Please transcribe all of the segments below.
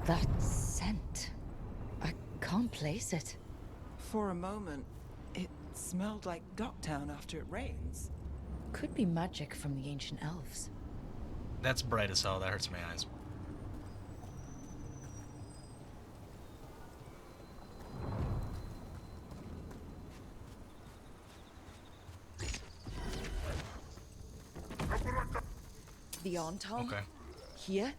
That scent. I can't place it. For a moment, it smelled like Docktown after it rains. Could be magic from the ancient elves. That's bright as hell. That hurts my eyes. The Antom? Okay. Here?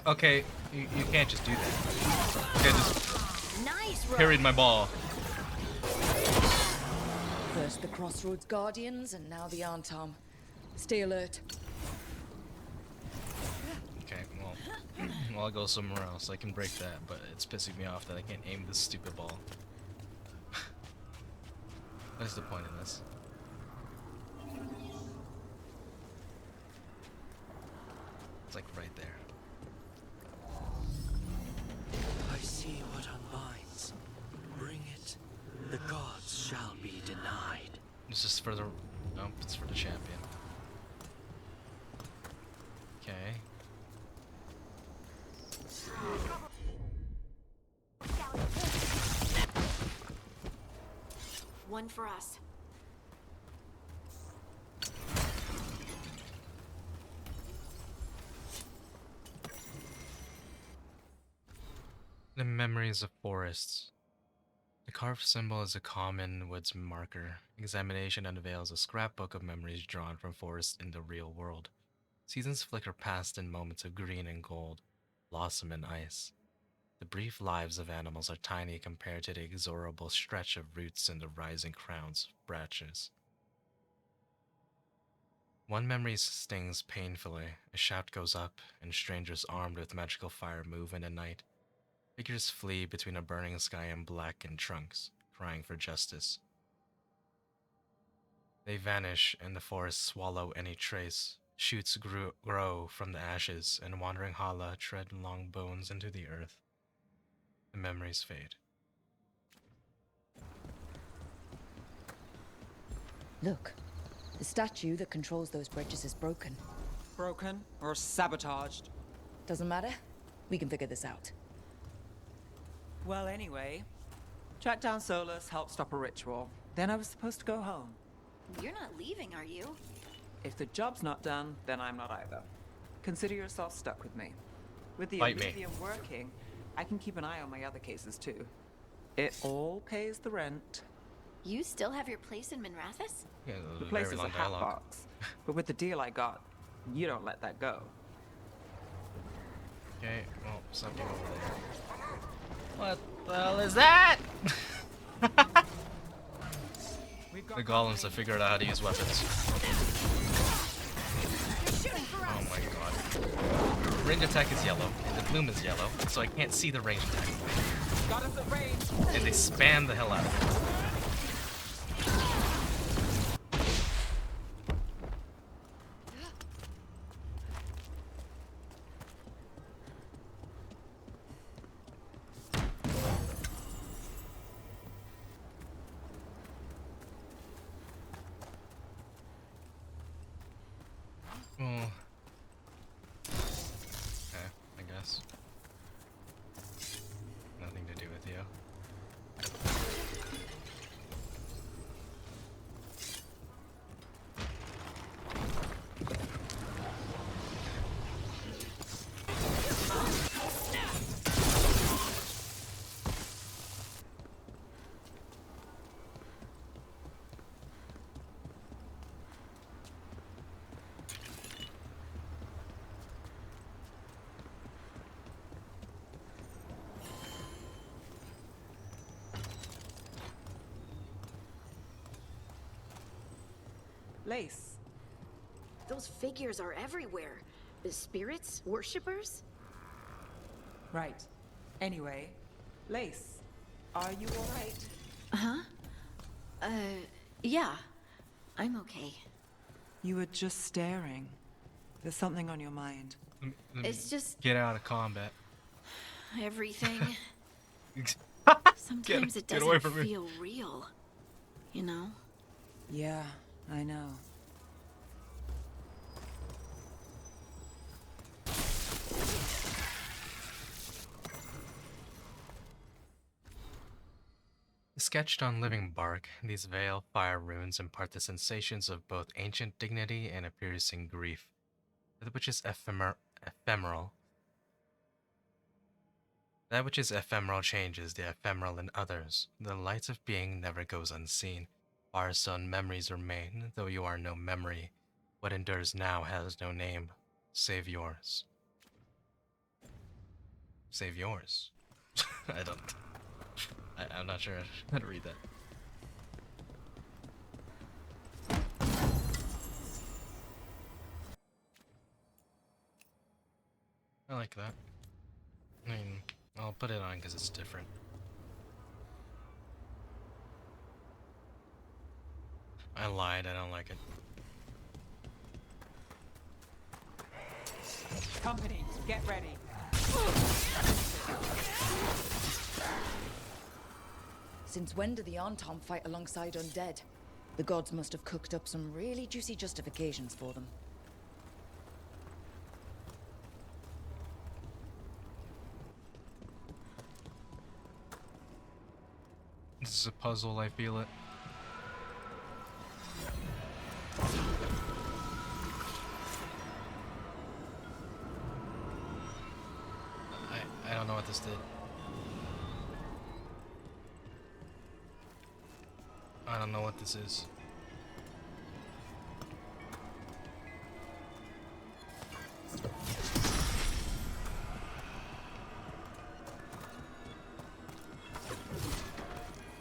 Okay, you can't just do that. You can't just Nice parried my ball. First the Crossroads Guardians, and now the Antom. Stay alert. Okay, well, I'll go somewhere else. I can break that, but it's pissing me off that I can't aim this stupid ball. What is the point of this? It's like right there. I see what unbinds. Bring it. The gods shall be denied. This is for the... Nope, it's for the champion. Okay. One for us. The memories of forests. The carved symbol is a common woods marker. Examination unveils a scrapbook of memories drawn from forests in the real world. Seasons flicker past in moments of green and gold, blossom and ice. The brief lives of animals are tiny compared to the inexorable stretch of roots and the rising crowns of branches. One memory stings painfully. A shout goes up, and strangers armed with magical fire move in the night. Figures flee between a burning sky and blackened trunks, crying for justice. They vanish, and the forests swallow any trace. Shoots grow from the ashes, and wandering hala tread long bones into the earth. The memories fade. Look, the statue that controls those bridges is broken. Broken or sabotaged? Doesn't matter. We can figure this out. Well, anyway, track down SOLAS, help stop a ritual. Then I was supposed to go home. You're not leaving, are you? If the job's not done, then I'm not either. Consider yourself stuck with me. With the Fight me. Elysium working, I can keep an eye on my other cases too. It all pays the rent. You still have your place in Minrathous? Yeah, The a place very is a long hat dialogue. box. But with the deal I got, you don't let that go. Okay, well, something over there. What the hell is that? The golems have figured out how to use weapons. Oh my god. Range attack is yellow, and the bloom is yellow, so I can't see the range attack. Got us at range. And they spam the hell out of it. Well, okay, I guess. Nothing to do with you. Lace. Those figures are everywhere. The spirits? Worshippers? Right. Anyway, Lace, are you alright? Huh? Yeah. I'm okay. You were just staring. There's something on your mind. Let me It's just get out of combat. everything. Get Sometimes it away doesn't from me. feel real. You know? Yeah, I know. sketched on living bark, these veil fire runes impart the sensations of both ancient dignity and a piercing grief, that which is ephemeral. That which is ephemeral changes the ephemeral in others. The light of being never goes unseen. Firestone memories remain, though you are no memory. What endures now has no name, save yours. Save yours. I don't. I'm not sure how to read that. I like that. I mean, I'll put it on because it's different. I lied, I don't like it. Company, get ready. Since when do the Antom fight alongside undead? The gods must have cooked up some really juicy justifications for them. This is a puzzle, I feel it. I don't know what this did. I don't know what this is.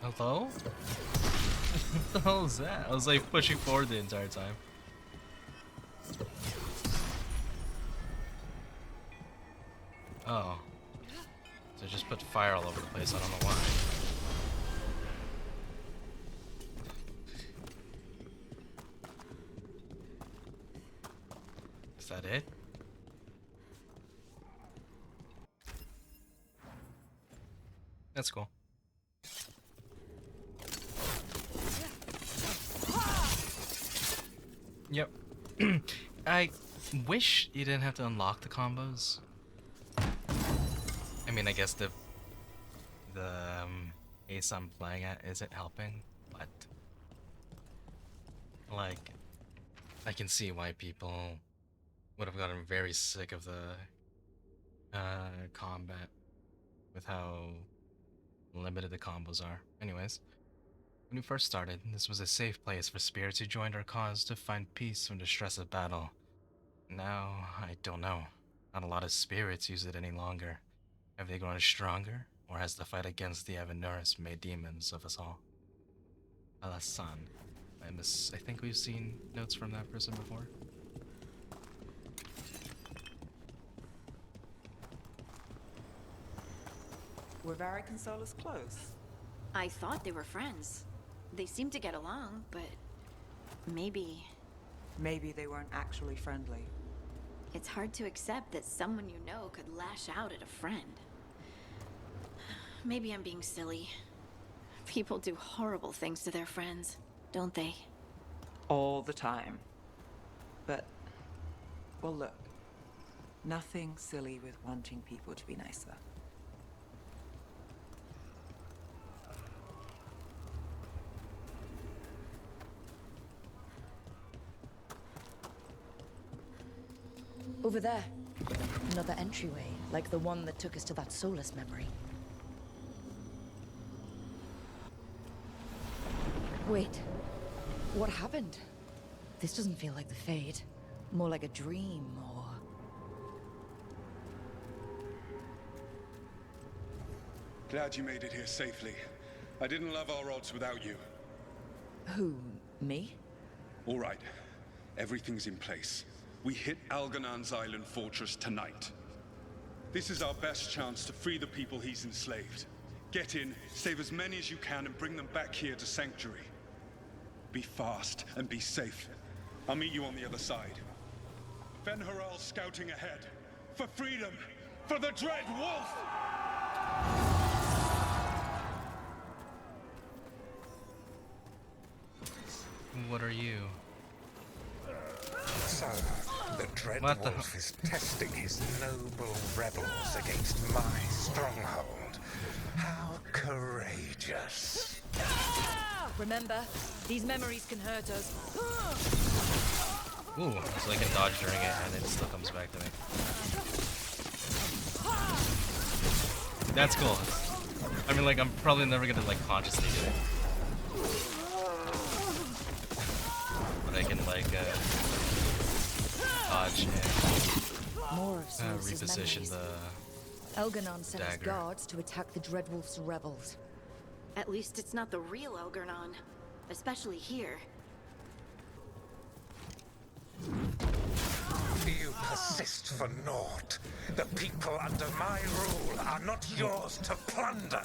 Hello? What the hell is that? I was like pushing forward the entire time. Oh. So just put fire all over the place, I don't know why. Is that it? That's cool. Yep. I wish you didn't have to unlock the combos. I mean, I guess the ace I'm playing at isn't helping, but like I can see why people would have gotten very sick of the combat with how limited the combos are. Anyways, when we first started, this was a safe place for spirits who joined our cause to find peace from the stress of battle. Now, I don't know. Not a lot of spirits use it any longer. Have they grown stronger, or has the fight against the Avenurus made demons of us all? Alasan. I think we've seen notes from that person before. Were Varric and Solus close? I thought they were friends. They seemed to get along, but maybe Maybe they weren't actually friendly. it's hard to accept that someone you know could lash out at a friend. Maybe I'm being silly. People do horrible things to their friends, don't they? All the time. But, well, look. Nothing silly with wanting people to be nicer. Over there. Another entryway, like the one that took us to that SOLAS memory. Wait. What happened? This doesn't feel like the Fade. More like a dream, or... Glad you made it here safely. I didn't love our odds without you. Who? Me? All right. Everything's in place. We hit Algernon's island fortress tonight. This is our best chance to free the people he's enslaved. Get in, save as many as you can, and bring them back here to Sanctuary. Be fast and be safe. I'll meet you on the other side. Fen-Haral scouting ahead. For freedom! For the Dread Wolf! What are you? So, the Dread What the Wolf is testing his noble rebels against my stronghold. How courageous. Remember, these memories can hurt us. Ooh, so I can dodge during it and it still comes back to me. That's cool. I mean, like, I'm probably never gonna, like, consciously do it. But I can, like, dodge and More of Solas's reposition memories. the Elganon sent his dagger. guards to attack the Dreadwolf's rebels. At least it's not the real Elgernon. Especially here. You persist for naught. The people under my rule are not yours to plunder.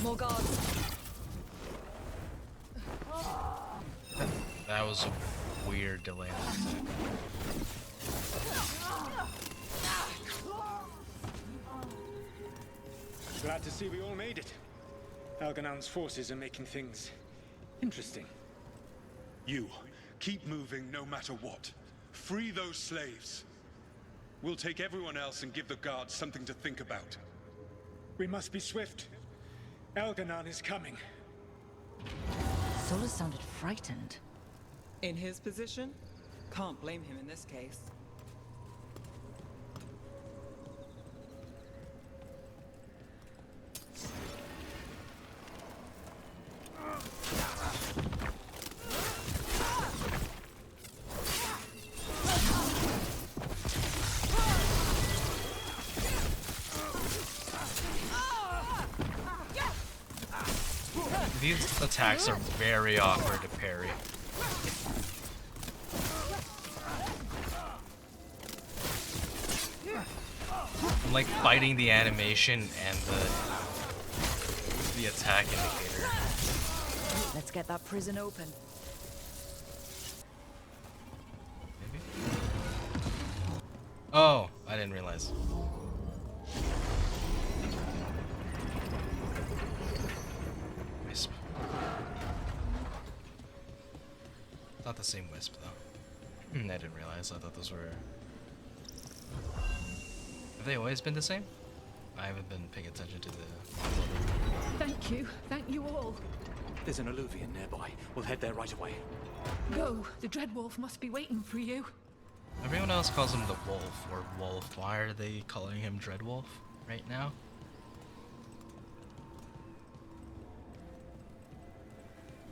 More guards. That was a weird delay on attack. Glad to see we all made it. Alganon's forces are making things interesting. You, keep moving no matter what. Free those slaves. We'll take everyone else and give the guards something to think about. We must be swift. Elganon is coming. Solas sounded frightened. In his position, can't blame him in this case. These attacks are very awkward to parry. I'm like fighting the animation and the attack indicator. Let's get that prison open. Maybe? Oh, I didn't realize. Wisp. Not the same wisp though. I didn't realize. I thought those were. Have they always been the same? I haven't been paying attention to the. Thank you all. There's an alluvion nearby. We'll head there right away. Go, the Dreadwolf must be waiting for you. Everyone else calls him the Wolf or Wolf. Why are they calling him Dreadwolf right now?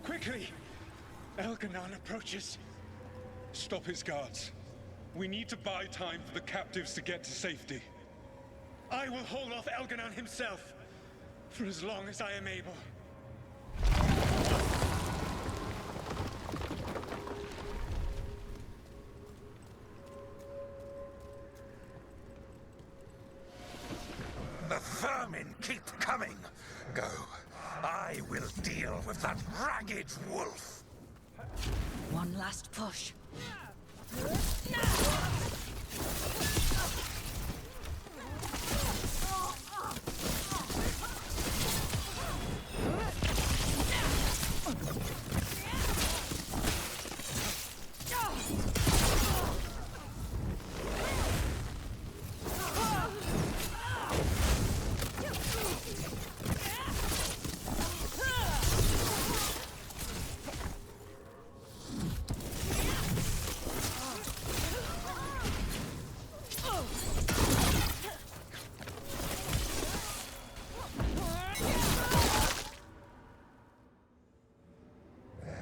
Quickly! Elganon approaches. Stop his guards. We need to buy time for the captives to get to safety. I will hold off Elganon himself for as long as I am able. The vermin keep coming. Go. I will deal with that ragged wolf. One last push.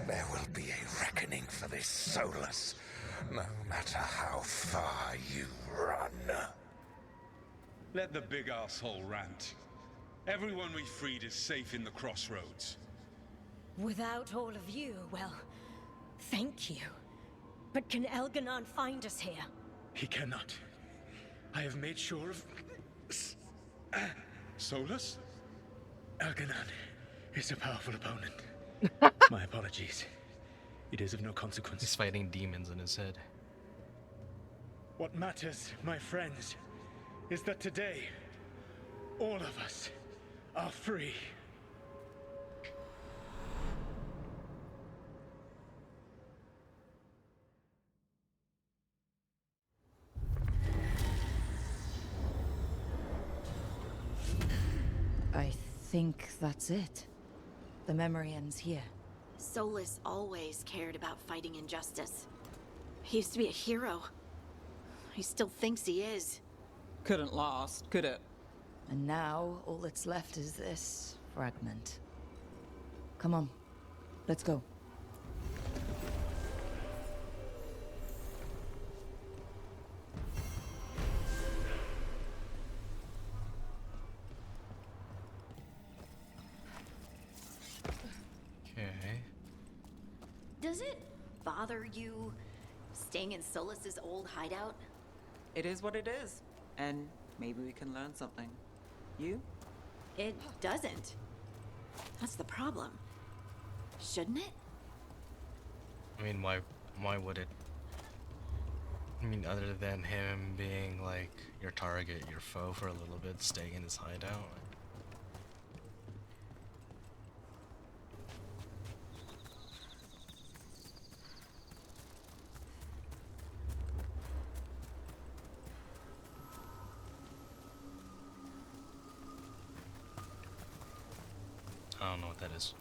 There will be a reckoning for this SOLAS, no matter how far you run. Let the big asshole rant. Everyone we freed is safe in the Crossroads. Without all of you, well, thank you. But can Elganon find us here? He cannot. I have made sure of... SOLAS? Elganon is a powerful opponent. My apologies. It is of no consequence. He's fighting demons in his head. What matters, my friends, is that today, all of us are free. think that's it? The memory ends here. Solus always cared about fighting injustice. He used to be a hero. He still thinks he is. Couldn't last, could it? And now, all that's left is this fragment. Come on, let's go. Okay. Does it bother you staying in Solus's old hideout? It is what it is. And maybe we can learn something. You? It doesn't. That's the problem. Shouldn't it? I mean, why would it? I mean, other than him being like your target, your foe for a little bit, staying in his hideout. I don't know what that is.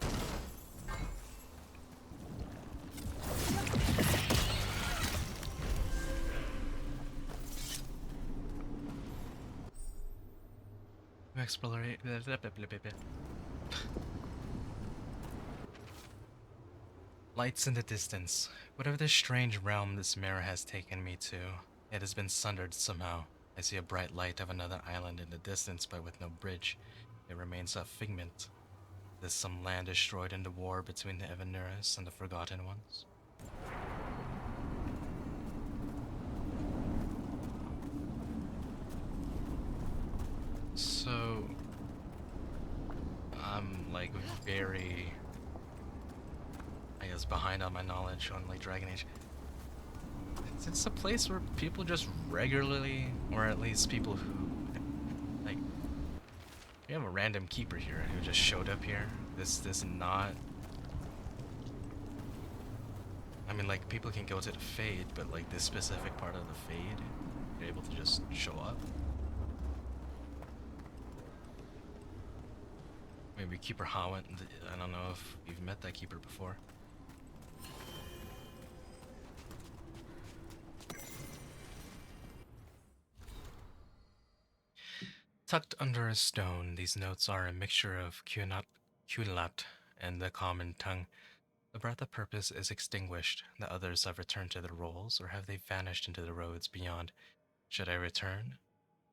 Explorate. Lights in the distance. Whatever this strange realm this mirror has taken me to, it has been sundered somehow. I see a bright light of another island in the distance, but with no bridge. It remains a figment. There's some land destroyed in the war between the Evanuras and the Forgotten Ones. So, I'm like very, I guess, behind on my knowledge on like Dragon Age. It's a place where people just regularly, or at least people who, like, we have a random keeper here who just showed up here. This not, I mean, like, people can go to the Fade, but like this specific part of the Fade, you're able to just show up. Maybe Keeper Howent, I don't know if you've met that keeper before. Tucked under a stone, these notes are a mixture of Qunat and the common tongue. The breath of purpose is extinguished. The others have returned to their roles, or have they vanished into the roads beyond? Should I return?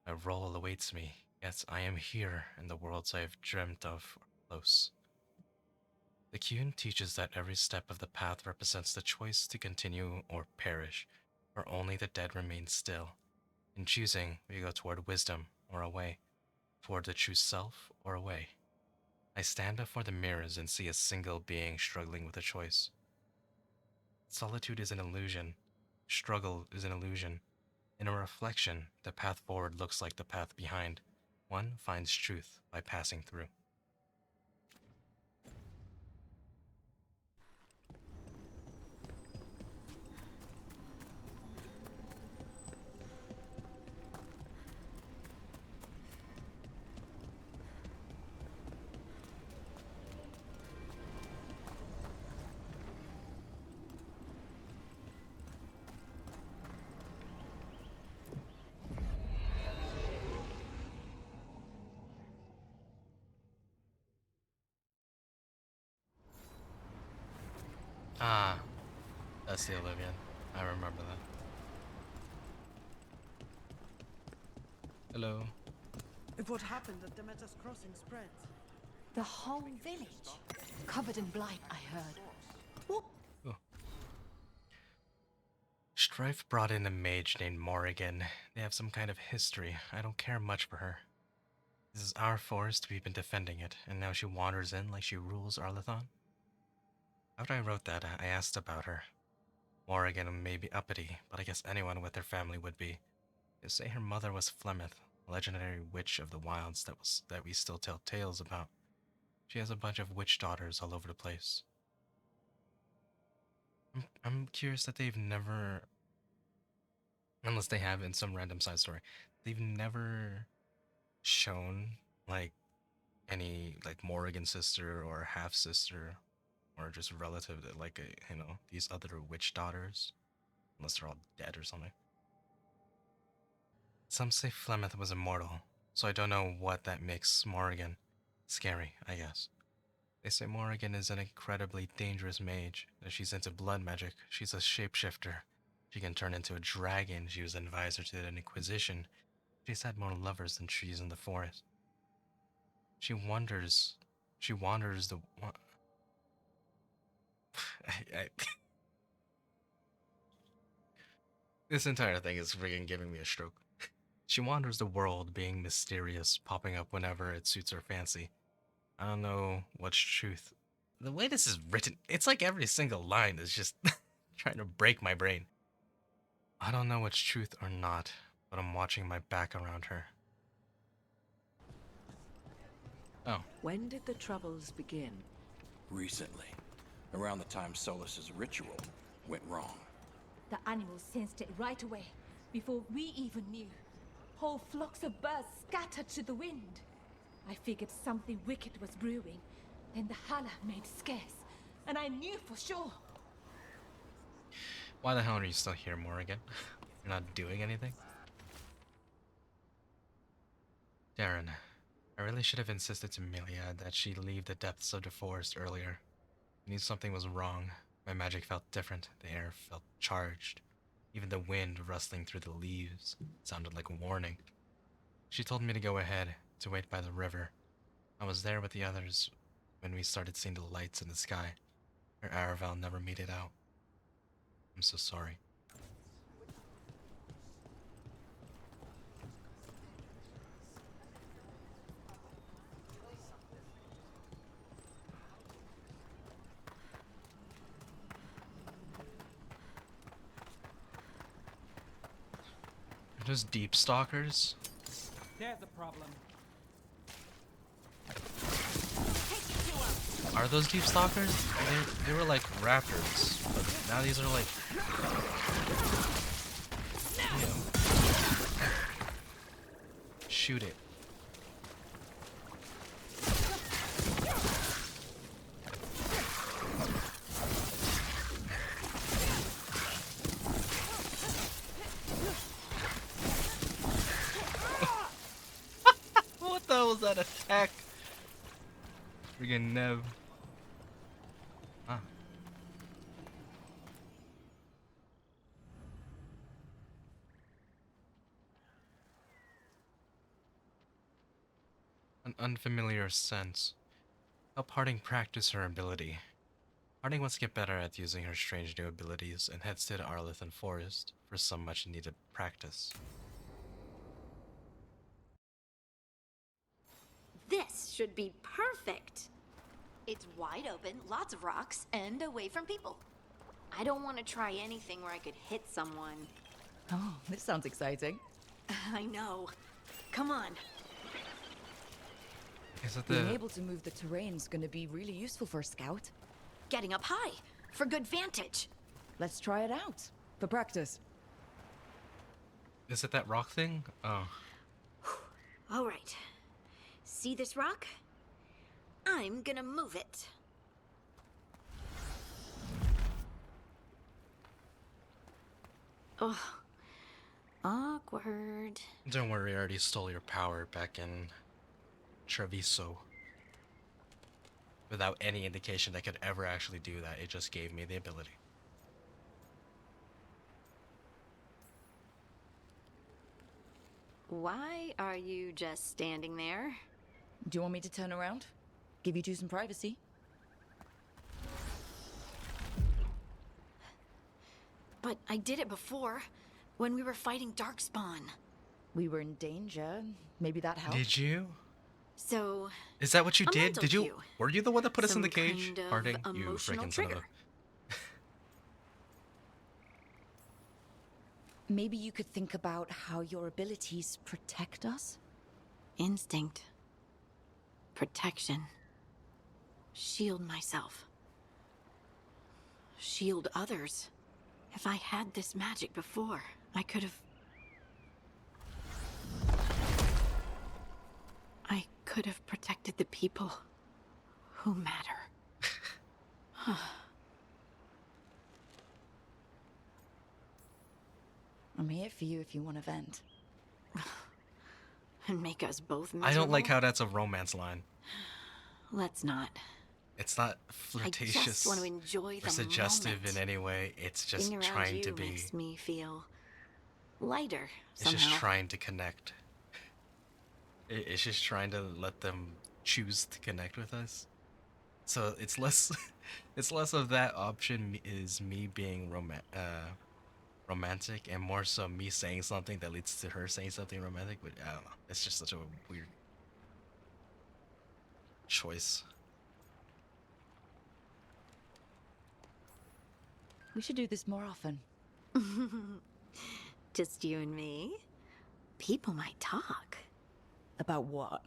A role awaits me. Yes, I am here, in the worlds I have dreamt of are close. The Qun teaches that every step of the path represents the choice to continue or perish, for only the dead remain still. In choosing, we go toward wisdom or away, toward the true self or away. I stand before the mirrors and see a single being struggling with a choice. Solitude is an illusion. Struggle is an illusion. In a reflection, the path forward looks like the path behind. One finds truth by passing through. Ah, that's the Oblivion. I remember that. Hello. If what happened at Demeter's Crossing spreads. The whole village, covered in blight, I heard. What? Oh. Strife brought in a mage named Morrigan. They have some kind of history. I don't care much for her. This is our forest, we've been defending it, and now she wanders in like she rules Arlathon? After I wrote that, I asked about her. Morrigan may be uppity, but I guess anyone with her family would be. They say her mother was Flemeth, a legendary witch of the wilds that we still tell tales about. She has a bunch of witch daughters all over the place. I'm curious that they've never, unless they have in some random side story, they've never shown, like, any like Morrigan sister or half sister or just relative to like these other witch daughters, unless they're all dead or something. Some say Flemeth was immortal, so I don't know what that makes Morrigan scary, I guess. They say Morrigan is an incredibly dangerous mage, that she's into blood magic, she's a shapeshifter. She can turn into a dragon, she was an advisor to the Inquisition. She's had more lovers than trees in the forest. She wanders the... This entire thing is friggin' giving me a stroke. She wanders the world, being mysterious, popping up whenever it suits her fancy. I don't know what's truth. The way this is written, it's like every single line is just trying to break my brain. I don't know what's truth or not, but I'm watching my back around her. Oh. When did the troubles begin? Recently. Around the time SOLAS's ritual went wrong. The animals sensed it right away, before we even knew. Whole flocks of birds scattered to the wind. I figured something wicked was brewing. Then the holler made scarce, and I knew for sure. Why the hell are you still here, Morrigan? You're not doing anything? Darren, I really should have insisted to Miliad that she leave the depths of the forest earlier. I knew something was wrong. My magic felt different. The air felt charged. Even the wind rustling through the leaves sounded like a warning. She told me to go ahead, to wait by the river. I was there with the others when we started seeing the lights in the sky. Her Aravel never made it out. I'm so sorry. Are those deep stalkers? There's a problem. Are those deep stalkers? They were like raptors, but now these are like... Shoot it. What the hell was that attack? Friggin' Nev. Ah. An unfamiliar sense. Help Harding practice her ability. Harding wants to get better at using her strange new abilities and heads to the Arlithan Forest for some much needed practice. This should be perfect. It's wide open, lots of rocks, and away from people. I don't want to try anything where I could hit someone. Oh, this sounds exciting. I know. Come on. Is it Being able to move the terrain's gonna be really useful for a scout. Getting up high, for good vantage. Let's try it out, for practice. Is it that rock thing? Oh. All right. See this rock? I'm gonna move it. Oh, awkward. Don't worry, I already stole your power back in Treviso. Without any indication I could ever actually do that, it just gave me the ability. Why are you just standing there? Do you want me to turn around? Give you two some privacy? But I did it before, when we were fighting Darkspawn. We were in danger. Maybe that helped. Did you? So... Is that what you a did? mental Did you? cue. Were you the one that put us in Some the cage? kind of Harding, you emotional freaking son of trigger. a... Maybe you could think about how your abilities protect us? Instinct. Protection. Shield myself. Shield others. If I had this magic before, I could have... I could have protected the people who matter. I'm here for you if you want to vent. And make us both miserable. I don't like how that's a romance line. Let's not. It's not I flirtatious just want to enjoy the or suggestive moment. in any way. It's just Being around trying you to be. makes me feel lighter It's somehow. just trying to connect. It's just trying to let them choose to connect with us. So it's less, it's less of that option is me being romantic, and more so me saying something that leads to her saying something romantic. But I don't know. It's just such a weird choice. We should do this more often. Just you and me? People might talk. About what?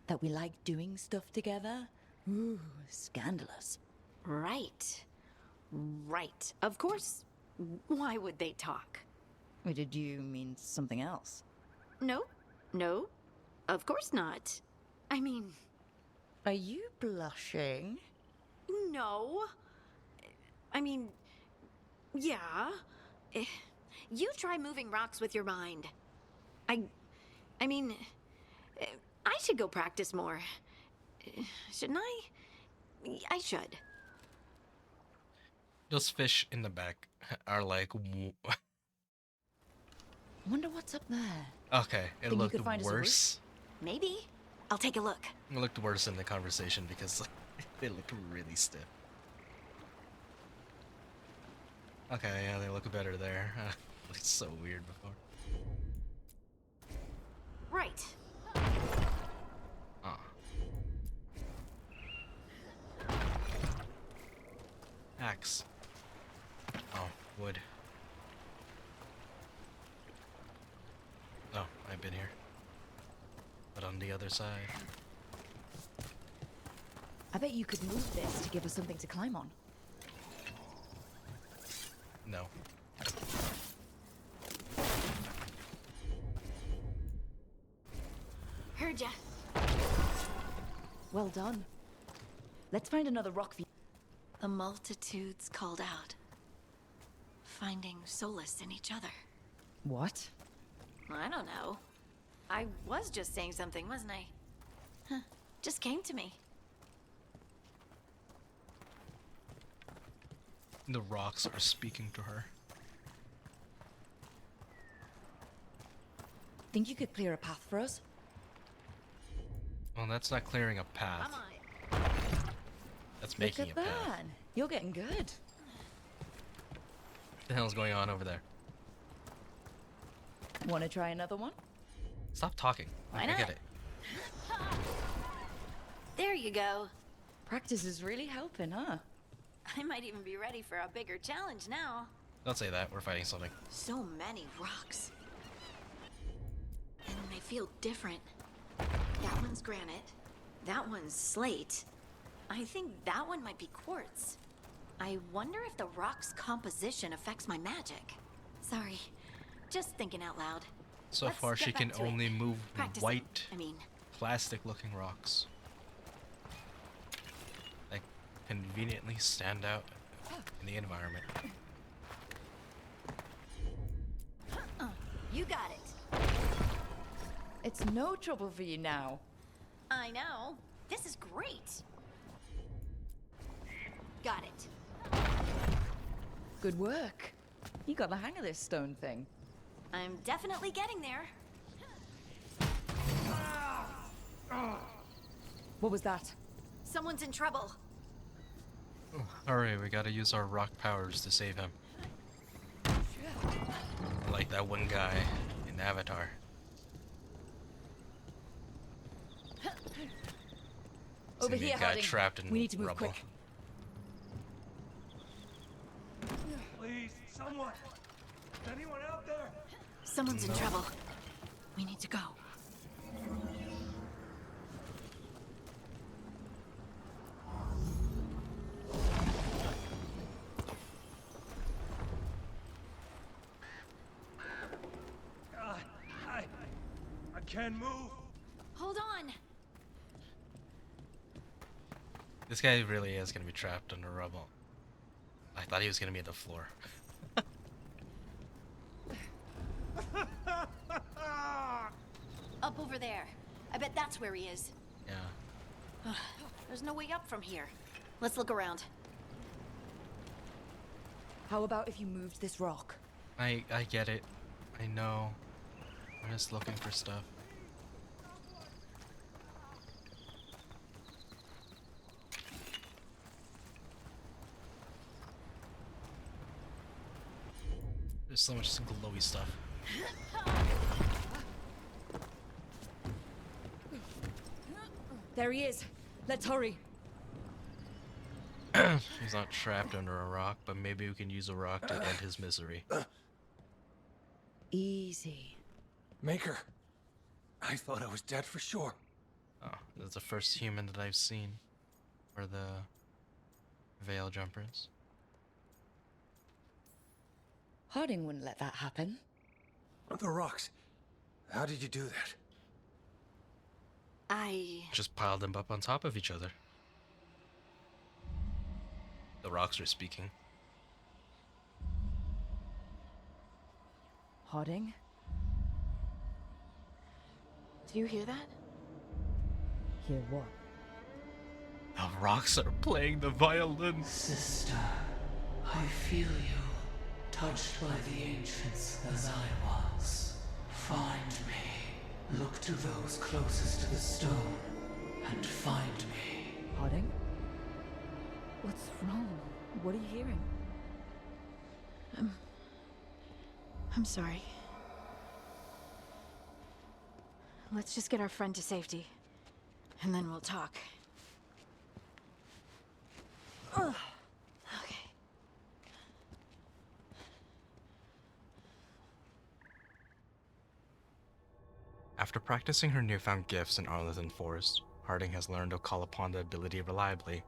That we like doing stuff together? Ooh, scandalous. Right. Right. Of course. Why would they talk? Or did you mean something else? No. No. Of course not. I mean... Are you blushing? No. I mean... Yeah. You try moving rocks with your mind. I mean... I should go practice more. Shouldn't I? I should. Those fish in the back are like... Wonder what's up there. Okay, it Think you looked could find us a worse. Maybe. I'll take a look. It looked worse in the conversation because they looked really stiff. Okay, yeah, they look better there. It's so weird before. Right. Axe. Oh, wood. Oh, I've been here. But on the other side. I bet you could move this to give us something to climb on. No. Heard ya. Well done. Let's find another rock view. The multitudes called out, finding solace in each other. What? I don't know. I was just saying something, wasn't I? Huh. Just came to me. The rocks are speaking to her. Think you could clear a path for us? Well, that's not clearing a path. Come on. That's making Look a at path. that. You're getting good. What the hell's going on over there? Want to try another one? Stop talking. Why I not? get it. There you go. Practice is really helping, huh? I might even be ready for a bigger challenge now. Don't say that. We're fighting something. So many rocks. And they feel different. That one's granite. That one's slate. I think that one might be quartz. I wonder if the rock's composition affects my magic. Sorry. Just thinking out loud. So Let's far, she get can back to it. only move Practicing, white, I mean. plastic-looking rocks. That conveniently stand out in the environment. You got it. It's no trouble for you now. I know. This is great. Got it. Good work. You got the hang of this stone thing. I'm definitely getting there. What was that? Someone's in trouble. Hurry, we gotta use our rock powers to save him. Like that one guy in Avatar. Over Seeing here, a guy Harding. trapped in We need to move rubble. quick. Please, someone! Is anyone out there? Someone's in trouble. We need to go. I can't move. Hold on. This guy really is gonna be trapped under rubble. I thought he was gonna be at the floor. Up over there. I bet that's where he is. Yeah. There's no way up from here. Let's look around. How about if you moved this rock? I get it. I know. I'm just looking for stuff. There's so much glowy stuff. There he is. Let's hurry. He's not trapped under a rock, but maybe we can use a rock to end his misery. Easy. Maker, I thought I was dead for sure. Oh, that's the first human that I've seen. For the Veil Jumpers. Harding wouldn't let that happen. The rocks. How did you do that? Just piled them up on top of each other. The rocks are speaking. Harding? Do you hear that? Hear what? The rocks are playing the violin. Sister, I feel you, touched by the ancients as I was. Find me. Look to those closest to the stone, and find me. Harding? What's wrong? What are you hearing? I'm sorry. Let's just get our friend to safety, and then we'll talk. Okay. After practicing her newfound gifts in Arlington Forest, Harding has learned to call upon the ability reliably.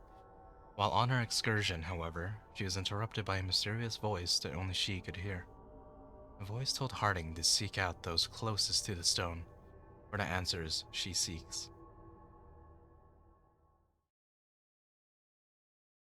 While on her excursion, however, she was interrupted by a mysterious voice that only she could hear. The voice told Harding to seek out those closest to the stone, for the answers she seeks.